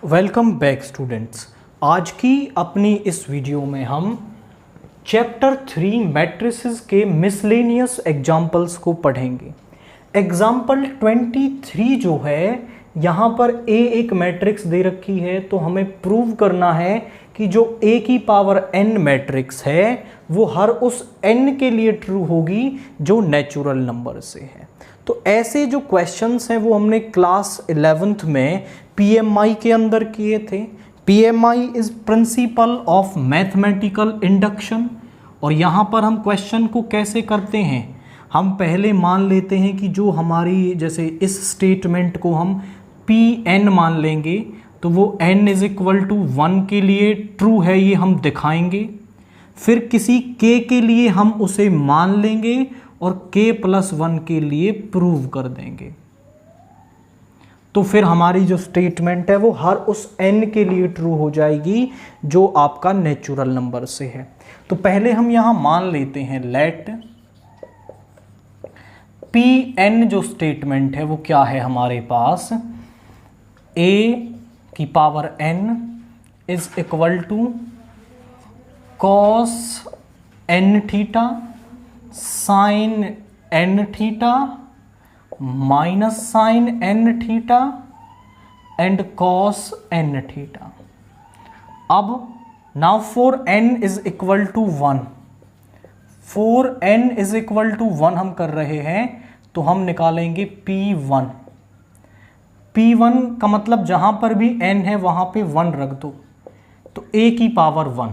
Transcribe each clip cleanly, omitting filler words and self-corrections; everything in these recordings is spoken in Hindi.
Welcome back students. आज की अपनी इस वीडियो में हम चैप्टर 3 मैट्रिसेस के मिसलेनियस एग्जाम्पल्स को पढ़ेंगे। एग्जाम्पल 23 जो है यहाँ पर A एक मैट्रिक्स दे रखी है, तो हमें प्रूव करना है कि जो A की पावर n मैट्रिक्स है वो हर उस n के लिए ट्रू होगी जो नेचुरल नंबर से है। तो ऐसे जो क्वेश्चंस हैं वो हमने क्लास 11th में PMI के अंदर किए थे। PMI is principle of mathematical induction. और यहाँ पर हम क्वेश्चन को कैसे करते हैं, हम पहले मान लेते हैं कि जो हमारी जैसे इस स्टेटमेंट को हम Pn मान लेंगे तो वो n इज इक्वल टू 1 के लिए ट्रू है, ये हम दिखाएंगे। फिर किसी k के लिए हम उसे मान लेंगे और k+1 के लिए प्रूव कर देंगे। तो फिर हमारी जो स्टेटमेंट है वो हर उस n के लिए ट्रू हो जाएगी जो आपका नेचुरल नंबर से है। तो पहले हम यहां मान लेते हैं लेट Pn जो स्टेटमेंट है वो क्या है हमारे पास, a की power n is equal to cos n theta sine n theta minus sine n theta and cos n theta. अब now for n is equal to 1, for n is equal to 1 हम कर रहे हैं तो हम निकालेंगे P1। P1 का मतलब जहां पर भी n है वहां पे 1 रख दो, तो a की पावर 1,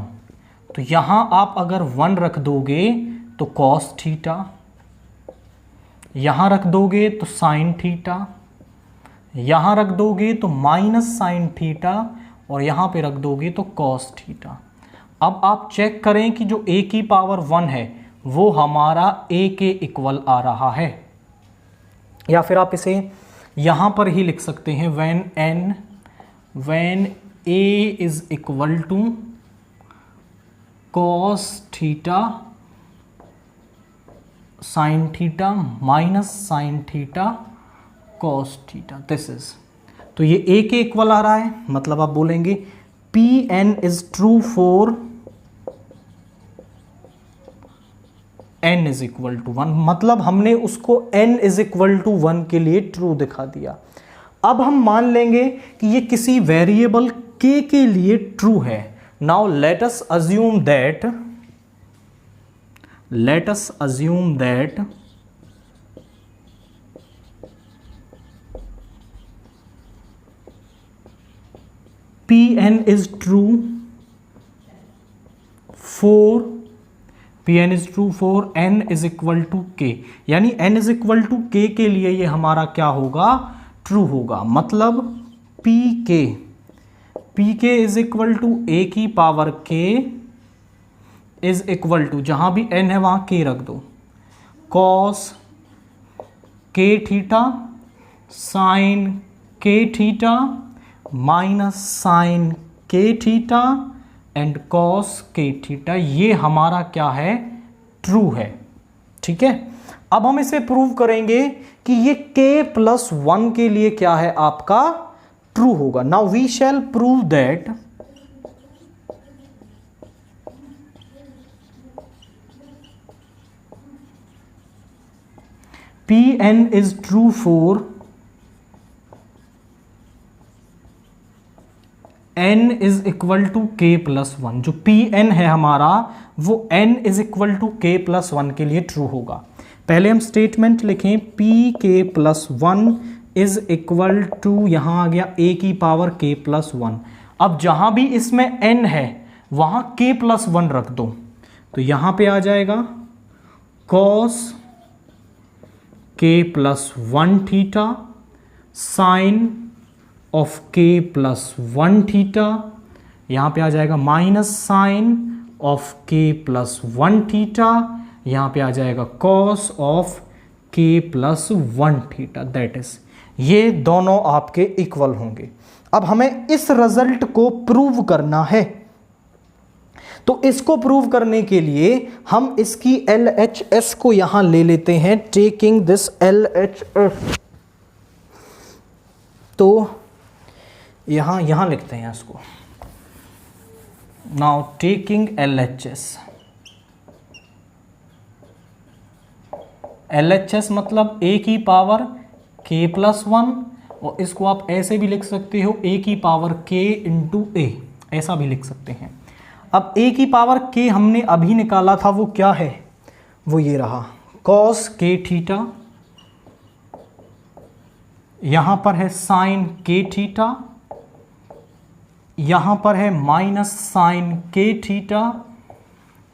तो यहां आप अगर 1 रख दोगे तो cos थीटा, यहां रख दोगे तो साइन थीटा, यहां रख दोगे तो माइनस साइन थीटा और यहां पे रख दोगे तो cos थीटा। अब आप चेक करें कि जो a की पावर 1 है वो हमारा a के इक्वल आ रहा है, या फिर आप इसे यहां पर ही लिख सकते हैं when a is equal to cos theta sine theta minus sine theta cos theta, this is. तो ये a के इक्वल आ रहा है, मतलब आप बोलेंगे Pn is true for n is equal to 1, मतलब हमने उसको n इज इक्वल टू 1 के लिए ट्रू दिखा दिया। अब हम मान लेंगे कि ये किसी वेरिएबल k के लिए ट्रू है। Now let us assume that Pn is true for n is equal to k, यानी n is equal to k के लिए ये हमारा क्या होगा, ट्रू होगा। मतलब pk is equal to a की power k is equal to, जहां भी n है वहां k रख दो, cos k theta sine k theta minus sine k theta and cos k theta. ये हमारा क्या है, ट्रू है। ठीक है, अब हम इसे प्रूव करेंगे कि ये k+1 के लिए क्या है आपका, ट्रू होगा। Now we shall prove that Pn is true for n is equal to k+1। जो Pn है हमारा वो n is equal to k+1 के लिए ट्रू होगा। पहले हम स्टेटमेंट लिखें pk+1 इज इक्वल टू, यहां आ गया a की पावर k+1। अब जहां भी इसमें n है वहां k+1 रख दो, तो यहां पे आ जाएगा cos k+1 theta sine of k+1 theta, यहां पे आ जाएगा minus sine of k+1 theta, यहां पे आ जाएगा cos of k+1 theta, that is, ये दोनों आपके इक्वल होंगे। अब हमें इस रिजल्ट को प्रूव करना है, तो इसको प्रूव करने के लिए हम इसकी LHS को यहां ले लेते हैं, टेकिंग दिस LHS। तो यहाँ लिखते हैं इसको। नाउ टेकिंग LHS मतलब a की पावर k+1, और इसको आप ऐसे भी लिख सकते हो a की पावर k इंटू a, ऐसा भी लिख सकते हैं। अब a की पावर k हमने अभी निकाला था, वो क्या है, वो ये रहा cos k थीटा, यहाँ पर है साइन k थीटा, यहाँ पर है माइनस साइन k थीटा,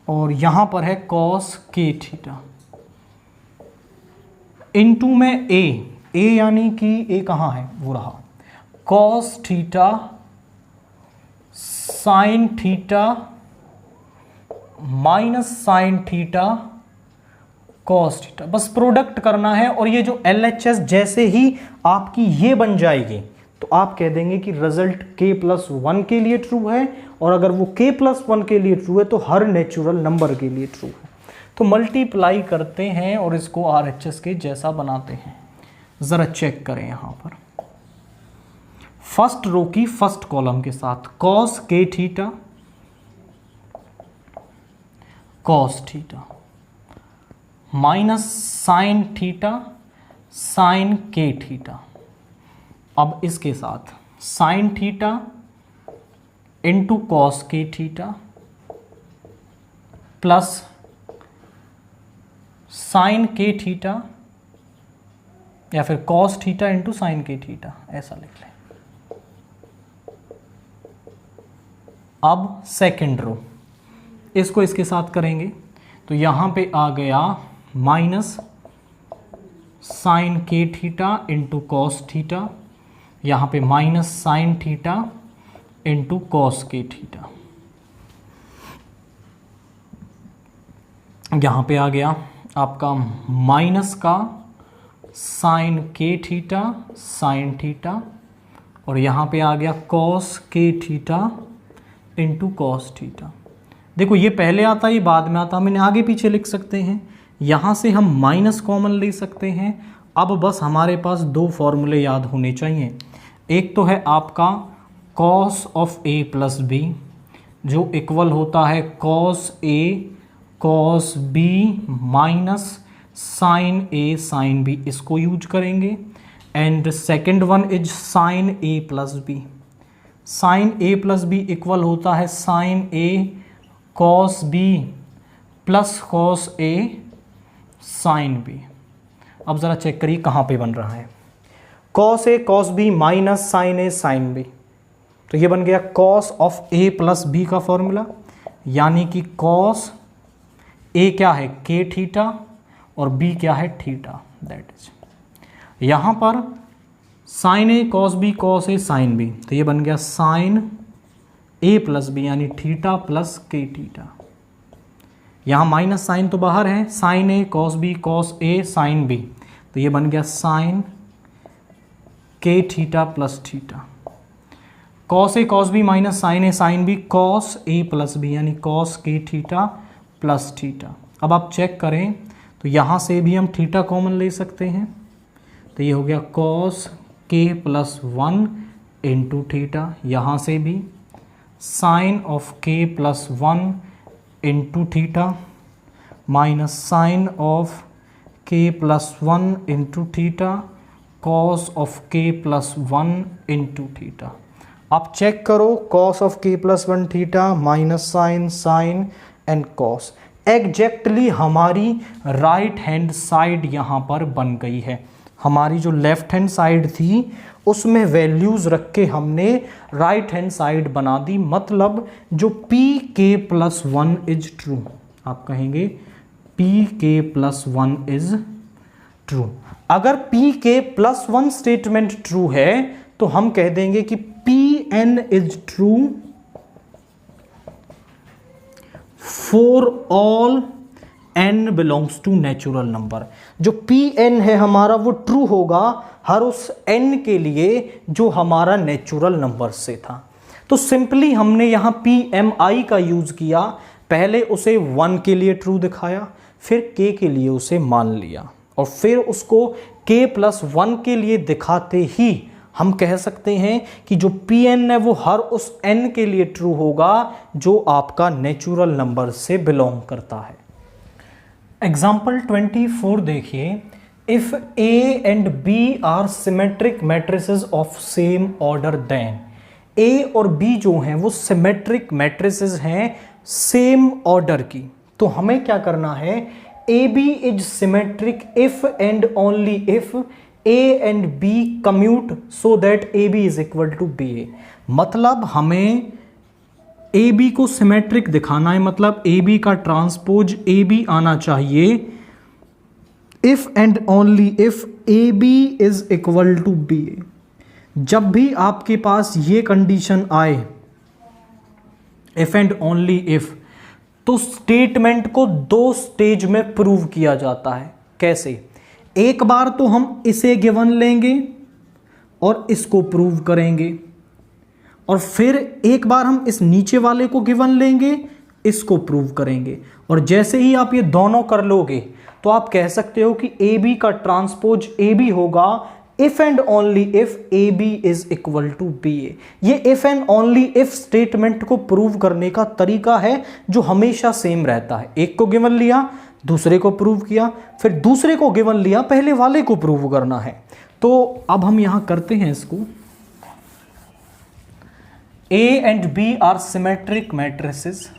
और यहाँ पर है cos k थीटा। इनटू में a यानी कि a कहाँ है, वो रहा cos theta sine theta minus sine theta cos theta. बस प्रोडक्ट करना है, और ये जो LHS जैसे ही आपकी ये बन जाएगी तो आप कह देंगे कि रिजल्ट k+1 के लिए ट्रू है, और अगर वो k+1 के लिए ट्रू है तो हर नेचुरल नंबर के लिए ट्रू है। तो मल्टीप्लाई करते हैं और इसको RHS के जैसा बनाते हैं। ज़रा चेक करें यहाँ पर फर्स्ट रो की फर्स्ट कॉलम के साथ cos k theta cos theta minus sine theta sine k theta. अब इसके साथ sign theta into cos k theta plus sign k theta, या फिर cos theta into sine k theta, ऐसा लिख लें। अब सेकेंड रो इसको इसके साथ करेंगे तो यहां पे आ गया minus sine k theta into cos theta, यहाँ पे minus sine theta into cos k theta. यहाँ पे आ गया आपका माइनस का sine k theta sine theta, और यहाँ पे आ गया cos k theta into cos theta. देखो ये पहले आता है ये बाद में आता है, हम इन्हें आगे पीछे लिख सकते हैं। यहाँ से हम माइनस कॉमन ले सकते हैं। अब बस हमारे पास दो फॉर्मूले याद होने चाहिए। एक तो है आपका cos of a plus b, जो इक्वल होता है cos a cos b minus sine a sine b, इसको यूज करेंगे। And second one is sine a plus b। Sine a plus b equal होता है sine a cos b plus cos a sine b। अब ज़रा चेक करिए कहाँ पे बन रहा है, cos A cos B minus sine A sine B. तो ये बन गया cos of A plus B का फॉर्मूला, यानी कि कॉस ए क्या है के थीटा और बी क्या है थीटा, दैट इज। यहाँ पर sign A cos B cos A sine B, तो ये बन गया साइन ए प्लस बी यानी थीटा प्लस के थीटा। यहाँ माइनस साइन तो बाहर है, sign A cos B cos A sine B, तो ये बन गया साइन के theta plus theta. Cos A cos B minus sine A sine B cos A plus B यानी कॉस के थीटा प्लस थीटा। अब आप चेक करें तो यहाँ से भी हम थीटा कॉमन ले सकते हैं, तो ये हो गया कॉस के प्लस 1 इंटू थीटा। यहाँ से भी sine of k plus 1 into theta minus sine of k plus 1 into theta cos of k plus 1 into theta. आप चेक करो cos of k plus 1 theta minus sine sine and cos, exactly हमारी राइट हैंड साइड यहाँ पर बन गई है। हमारी जो लेफ्ट हैंड साइड थी उसमें वैल्यूज़ रख के हमने राइट हैंड साइड बना दी, मतलब जो P k plus 1 is true, आप कहेंगे P k plus 1 is true. अगर p k plus 1 statement true है तो हम कह देंगे कि Pn is true for all n belongs to natural number. जो Pn है हमारा वो ट्रू होगा हर उस n के लिए जो हमारा नेचुरल नंबर से था। तो सिंपली हमने यहाँ PMI का यूज किया, पहले उसे 1 के लिए ट्रू दिखाया, फिर k के लिए उसे मान लिया, और फिर उसको k प्लस 1 के लिए दिखाते ही हम कह सकते हैं कि जो Pn है वो हर उस n के लिए ट्रू होगा जो आपका नेचुरल नंबर से बिलोंग करता है। एग्जाम्पल 24 देखिए, if A and B are symmetric matrices of same order then A और B जो हैं वो सिमेट्रिक मैट्रिसेस हैं सेम ऑर्डर की। तो हमें क्या करना है, AB is symmetric if and only if A and B commute so that AB is equal to BA। मतलब हमें AB को सिमेट्रिक दिखाना है, मतलब AB का ट्रांसपोज AB आना चाहिए if and only if AB is equal to BA। जब भी आपके पास ये कंडीशन आए इफ एंड ओनली इफ, तो स्टेटमेंट को दो स्टेज में प्रूव किया जाता है। कैसे? एक बार तो हम इसे गिवन लेंगे और इसको प्रूव करेंगे, और फिर एक बार हम इस नीचे वाले को गिवन लेंगे, इसको प्रूव करेंगे। और जैसे ही आप ये दोनों कर लोगे तो आप कह सकते हो कि AB का ट्रांसपोज AB होगा if and only if AB is equal to BA। ये if and only if statement को प्रूव करने का तरीका है जो हमेशा सेम रहता है। एक को गिवन लिया, दूसरे को प्रूव किया, फिर दूसरे को गिवन लिया, पहले वाले को प्रूव करना है। तो अब हम यहां करते हैं इसको। A and B are symmetric matrices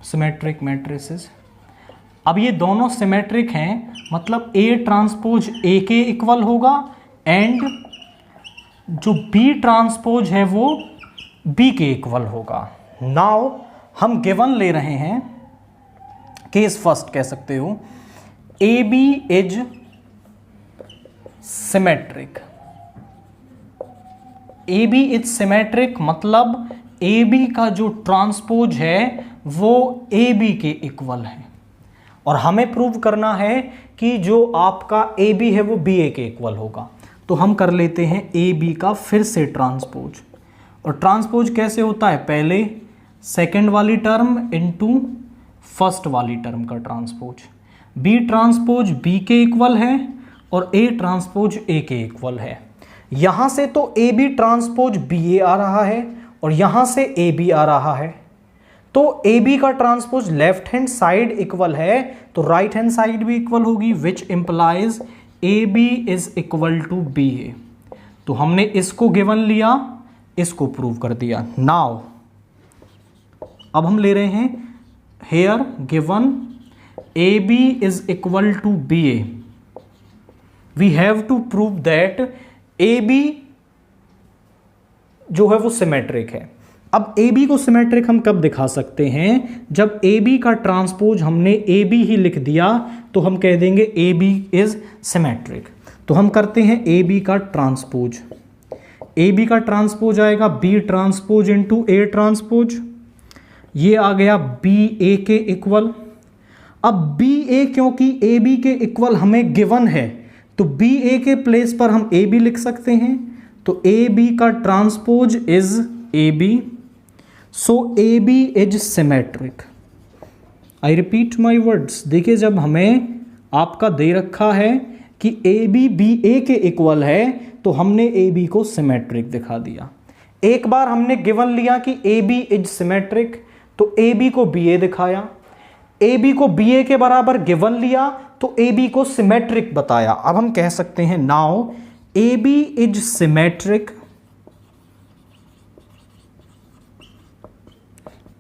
symmetric matrices. अब ये दोनों सिमेट्रिक हैं, मतलब A ट्रांसपोज A के इक्वल होगा एंड जो B ट्रांसपोज है वो B के इक्वल होगा। नाउ हम गिवन ले रहे हैं, केस फर्स्ट कह सकते हो, AB is symmetric. AB is symmetric मतलब AB का जो ट्रांसपोज है वो AB के इक्वल है, और हमें प्रूव करना है कि जो आपका AB है वो BA के इक्वल होगा। तो हम कर लेते हैं AB का फिर से ट्रांसपोज। और ट्रांसपोज कैसे होता है, पहले सेकंड वाली टर्म इनटू फर्स्ट वाली टर्म का ट्रांसपोज। B ट्रांसपोज B के इक्वल है और A ट्रांसपोज A के इक्वल है। यहां से तो AB ट्रांसपोज BA आ रहा है और यहां से AB आ रहा है, तो AB का transpose left hand side equal है तो राइट हैंड साइड भी इक्वल होगी, which implies AB is equal to BA। तो हमने इसको गिवन लिया, इसको प्रूव कर दिया। नाउ अब हम ले रहे हैं here given AB is equal to BA, we have to prove that AB जो है वो सिमेट्रिक है। अब AB को सिमेट्रिक हम कब दिखा सकते हैं, जब AB का ट्रांसपोज हमने AB ही लिख दिया तो हम कह देंगे AB इज सिमेट्रिक। तो हम करते हैं AB का ट्रांसपोज। AB का ट्रांसपोज आएगा B transpose into A transpose, ये आ गया BA के इक्वल। अब BA क्योंकि AB के इक्वल हमें गिवन है तो BA के प्लेस पर हम AB लिख सकते हैं, तो AB का transpose is AB, so AB is symmetric. I repeat my words, देखिए जब हमें आपका दे रखा है कि AB BA के इक्वल है तो हमने AB को सिमेट्रिक दिखा दिया। एक बार हमने गिवन लिया कि AB इज सिमेट्रिक तो AB को BA दिखाया, AB को BA के बराबर गिवन लिया तो AB को सिमेट्रिक बताया। अब हम कह सकते हैं now AB is symmetric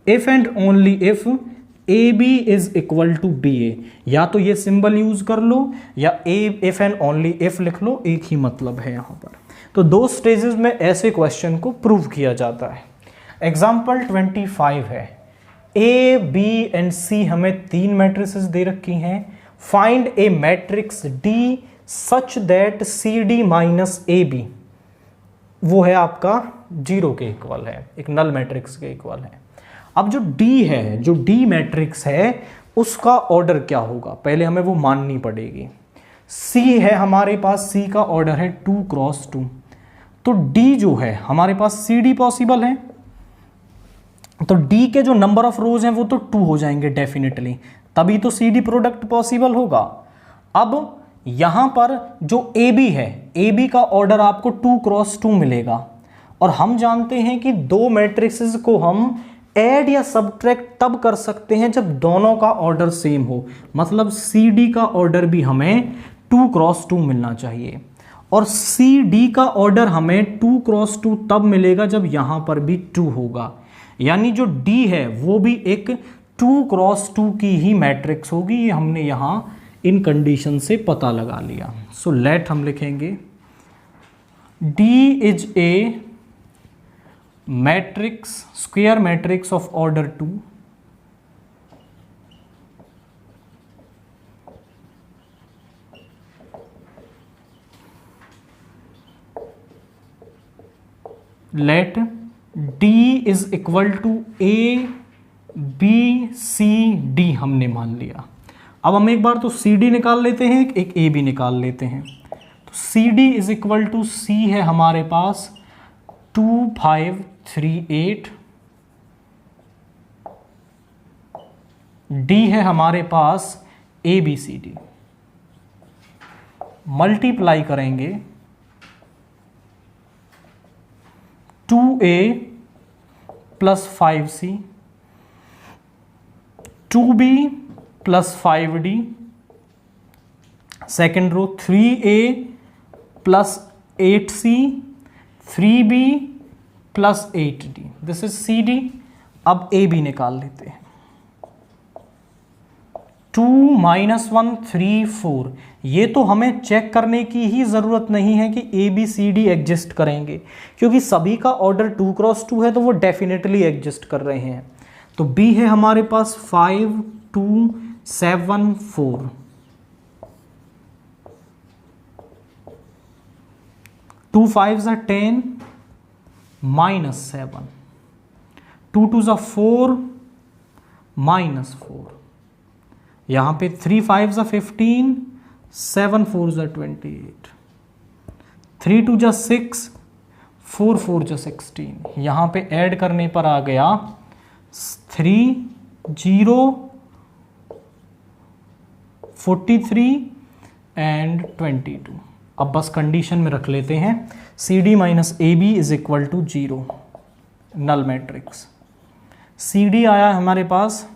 if and only if AB is equal to BA। या तो ये सिंबल यूज कर लो या इफ एंड ओनली इफ लिख लो, एक ही मतलब है यहां पर। तो दो स्टेजेस में ऐसे क्वेश्चन को प्रूव किया जाता है। एग्जाम्पल 25 है, A, B एंड C हमें तीन मैट्रिसेस दे रखी हैं। Find A matrix D such that CD minus AB वो है आपका 0 के इक्वल है, एक नल मैट्रिक्स के इक्वल है। अब जो D है, जो D मैट्रिक्स है उसका ऑर्डर क्या होगा, पहले हमें वो माननी पड़ेगी। C है हमारे पास, C का ऑर्डर है 2 क्रॉस 2, तो D जो है हमारे पास CD पॉसिबल है, तो डी के जो नंबर ऑफ रोज हैं वो तो 2 हो जाएंगे डेफिनेटली, तभी तो सी डी प्रोडक्ट पॉसिबल होगा। अब यहां पर जो ए बी है, ए बी का ऑर्डर आपको 2 क्रॉस 2 मिलेगा, और हम जानते हैं कि दो मैट्रिक्सेस को हम ऐड या सब्ट्रैक्ट तब कर सकते हैं जब दोनों का ऑर्डर सेम हो, मतलब सी डी का ऑर्डर भी हमें 2 क्रॉस 2 मिलना चाहिए, और सी डी का ऑर्डर हमें 2 क्रॉस 2 तब मिलेगा जब यहां पर भी 2 होगा, यानी जो डी है वो भी एक 2 क्रॉस 2 की ही मैट्रिक्स होगी। ये हमने यहां इन कंडीशन से पता लगा लिया। सो लेट हम लिखेंगे D is a matrix, square matrix of order 2 let D is equal to A B C D हमने मान लिया। अब हम एक बार तो CD निकाल लेते हैं, एक A B निकाल लेते हैं। तो CD is equal to C है हमारे पास 2538, D है हमारे पास ABCD, मल्टीप्लाई करेंगे 2A plus 5C, 2B plus 5D, second row 3A plus 8C, 3B plus 8D, this is CD। अब AB निकाल लेते हैं, 2 माइनस 1 3 4, ये तो हमें चेक करने की ही ज़रूरत नहीं है कि A B C D exist करेंगे, क्योंकि सभी का ऑर्डर 2 क्रॉस 2 है, तो वो डेफिनेटली एग्जिस्ट कर रहे हैं। तो बी है हमारे पास 5 2 7 4, 2 5s are 10 minus 7, 2 2s are 4 minus 4, यहाँ पे 3 5s are 15, 7 4s are 28, 3 2 जा 6, 4 4 जा 16, यहाँ पे ऐड करने पर आ गया 3 0 43 एंड 22। अब बस कंडीशन में रख लेते हैं C D minus A B is equal to 0, null matrix. C D आया हमारे पास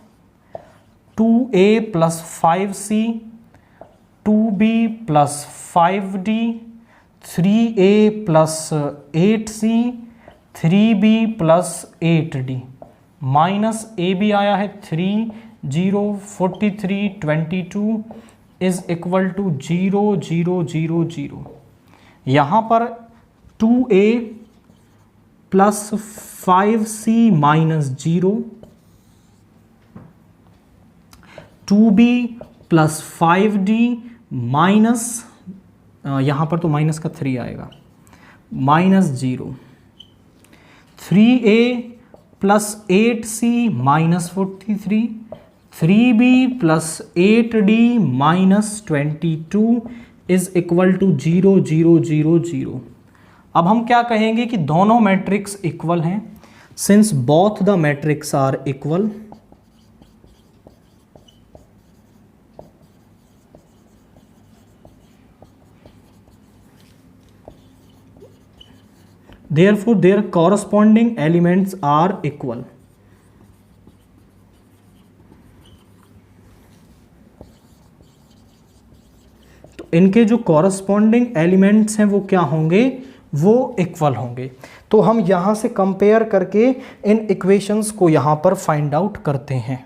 2A plus 5C, 2B plus 5D, 3A plus 8C, 3B plus 8D, minus AB आया है 3 0 43 22 इज इक्वल टू 0 0 0 0। यहाँ पर 2A plus 5C minus 0, 2B plus 5D minus, यहाँ पर तो माइनस का 3 आएगा, minus 0, 3A plus 8C minus 43, 3B plus 8D minus 22 is equal to 0 0 0 0। अब हम क्या कहेंगे कि दोनों मैट्रिक्स इक्वल हैं, since both the matrix are equal, therefore their corresponding elements are equal। तो इनके जो कॉरस्पॉन्डिंग एलिमेंट्स हैं वो क्या होंगे, वो इक्वल होंगे। तो हम यहां से कंपेयर करके इन इक्वेशंस को यहां पर फाइंड आउट करते हैं।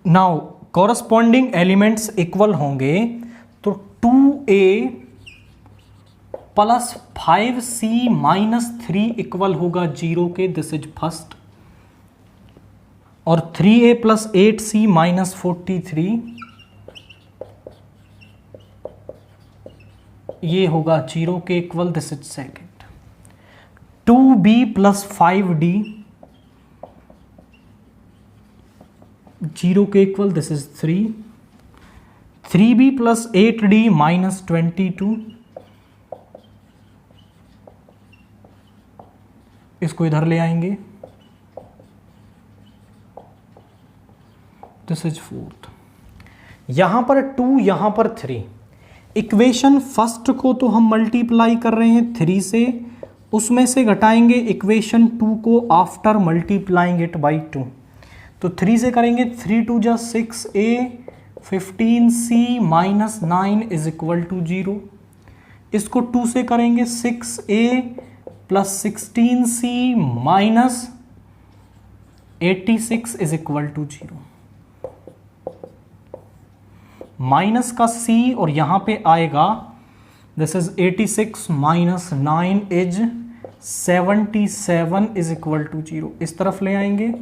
नाउ कॉरस्पॉन्डिंग एलिमेंट्स इक्वल होंगे तो 2A plus 5C minus 3 equal होगा 0 के, दिस इज फर्स्ट, और 3A प्लस 8C माइनस 43 ये होगा 0 के equal, this is second. 2B plus 5D 0 के equal, this is 3। 3B plus 8D minus 22, इसको इधर ले आएंगे, दिस इज 4th। यहाँ पर 2, यहाँ पर 3। इक्वेशन फर्स्ट को तो हम मल्टीप्लाई कर रहे हैं 3 से, उसमें से घटाएंगे इक्वेशन 2 को आफ्टर मल्टीप्लाइंग इट बाई 2। तो 3 से करेंगे 3 2 जा 6a, 15c minus 9 is equal to 0। इसको 2 से करेंगे 6a plus 16c minus 86 is equal to 0। Minus का c और यहां पे आएगा this is 86 minus 9 is 77 is equal to 0। इस तरफ ले आएंगे।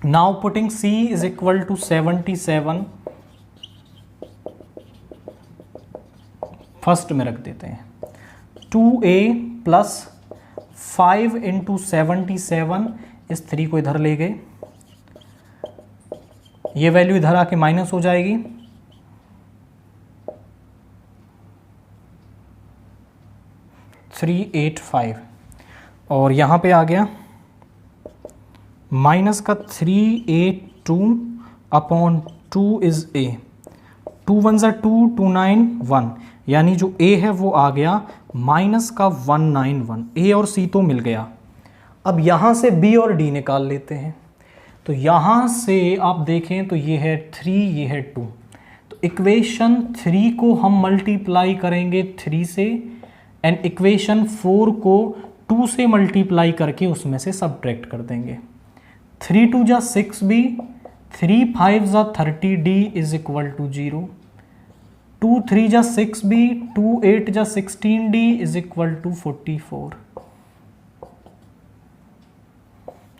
Now putting c is equal to 77, first में रख देते हैं। 2a प्लस 5 इंटू 77, इस 3 को इधर ले गए, ये वैल्यू इधर आके माइनस हो जाएगी। $385 और यहां पे आ गया माइनस का 382 अपॉन 2 इज a। 2 1 जा 2, 2 9 1, यानी जो a है वो आ गया माइनस का 191। a और c तो मिल गया। अब यहां से b और d निकाल लेते हैं। तो यहाँ से आप देखें तो ये है 3, ये है 2। तो इक्वेशन 3 को हम मल्टीप्लाई करेंगे 3 से, एंड इक्वेशन 4 को 2 से मल्टीप्लाई करके उसमें से सब्ट्रैक्ट कर देंगे। 3 2 जा 6b, 3 5 जा 30d इज इक्वल टू 0। 2 3 जा 6b, 2 8 जा 16d is equal to 44।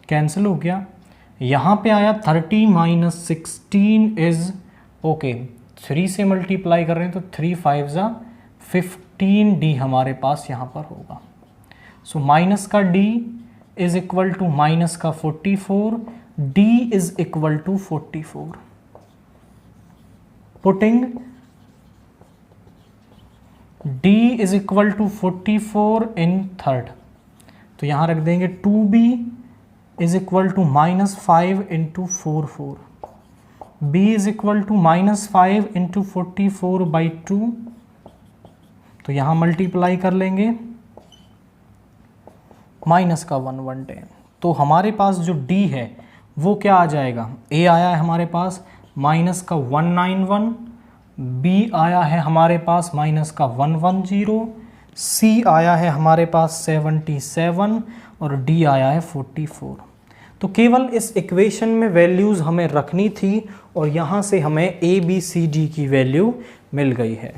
Cancel हो गया। यहाँ पे आया 30 माइनस 16 इज ओके, 3 से मल्टीप्लाई कर रहे हैं तो 3 5 जा 15d हमारे पास यहाँ पर होगा। सो माइनस का d is equal to minus का 44, d is equal to 44। Putting d is equal to 44 in third, तो यहाँ रख देंगे 2b is equal to minus 5 into 4, b is equal to minus 5 into 44 by 2। तो यहाँ मल्टीप्लाई कर लेंगे, माइनस का 110। तो हमारे पास जो d है वो क्या आ जाएगा, a आया है हमारे पास माइनस का 191, b आया है हमारे पास माइनस का 110, c आया है हमारे पास 77 और d आया है 44। तो केवल इस इक्वेशन में वैल्यूज़ हमें रखनी थी और यहाँ से हमें a b c d की वैल्यू मिल गई है।